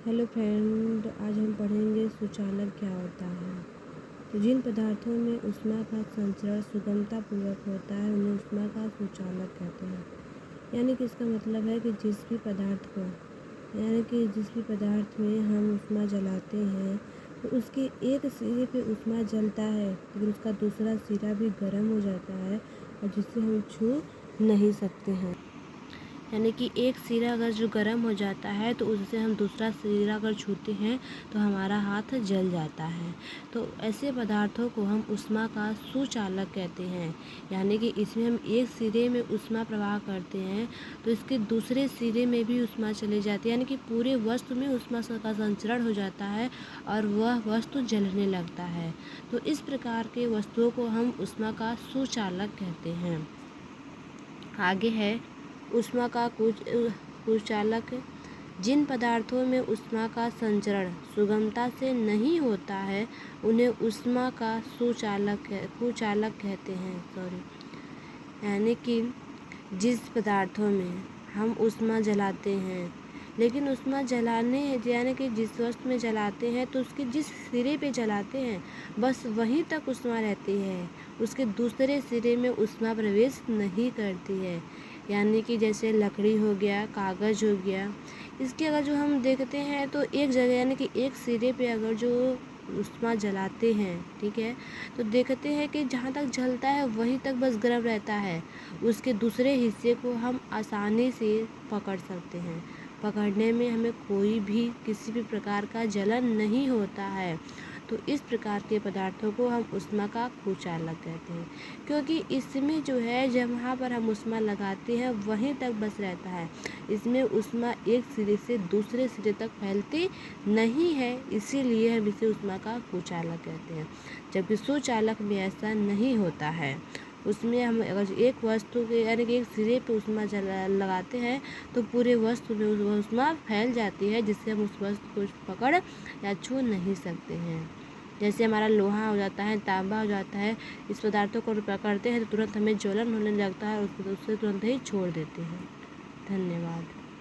Hello friend, आज हम पढ़ेंगे सुचालक क्या होता है। तो जिन पदार्थों में ऊष्मा का संचरण सुगमतापूर्वक होता है उन्हें ऊष्मा का सुचालक कहते हैं। यानी कि इसका मतलब है कि जिस भी पदार्थ में हम ऊष्मा जलाते हैं तो उसके एक सिरे पे ऊष्मा जलता है, लेकिन उसका दूसरा सिरा भी गर्म हो जाता है और जिसे हम छू नहीं सकते हैं। यानी कि एक सिरा अगर जो गर्म हो जाता है तो उससे हम दूसरा सिरा अगर छूते हैं तो हमारा हाथ जल जाता है। तो ऐसे पदार्थों को हम ऊष्मा का सुचालक कहते हैं। यानी कि इसमें हम एक सिरे में ऊष्मा प्रवाह करते हैं तो इसके दूसरे सिरे में भी ऊष्मा चली जाती है, यानी कि पूरे वस्तु में ऊष्मा का संचरण हो जाता है और वह वस्तु जलने लगता है। तो इस प्रकार के वस्तुओं को हम ऊष्मा का सुचालक कहते हैं। आगे है ऊष्मा का कुचालक। जिन पदार्थों में ऊष्मा का संचरण सुगमता से नहीं होता है उन्हें ऊष्मा का कुचालक कहते हैं। यानी कि जिस पदार्थों में हम ऊष्मा जलाते हैं, लेकिन ऊष्मा जलाने यानी कि जिस वस्तु में जलाते हैं तो उसके जिस सिरे पे जलाते हैं बस वहीं तक ऊष्मा रहती है, उसके दूसरे सिरे में ऊष्मा प्रवेश नहीं करती है। यानी कि जैसे लकड़ी हो गया, कागज़ हो गया, इसके अगर जो हम देखते हैं तो एक जगह यानी कि एक सिरे पे अगर जो ऊष्मा जलाते हैं, ठीक है, तो देखते हैं कि जहाँ तक जलता है वहीं तक बस गर्म रहता है, उसके दूसरे हिस्से को हम आसानी से पकड़ सकते हैं। पकड़ने में हमें कोई भी किसी भी प्रकार का जलन नहीं होता है। तो इस प्रकार के पदार्थों को हम ऊष्मा का कुचालक कहते हैं, क्योंकि इसमें जो है जहाँ पर हम ऊष्मा लगाते हैं वहीं तक बस रहता है, इसमें ऊष्मा एक सिरे से दूसरे सिरे तक फैलती नहीं है, इसीलिए हम इसे ऊष्मा का कुचालक कहते हैं। जबकि सुचालक में ऐसा नहीं होता है, उसमें हम अगर एक वस्तु के यानी कि एक सिरे पे ऊष्मा लगाते हैं तो पूरे वस्तु में ऊष्मा फैल जाती है, जिससे हम उस वस्तु को पकड़ या छू नहीं सकते हैं। जैसे हमारा लोहा हो जाता है, तांबा हो जाता है, इस पदार्थों को पकड़ते हैं तो तुरंत हमें ज्वलन होने लगता है और उससे तुरंत ही छोड़ देते हैं। धन्यवाद।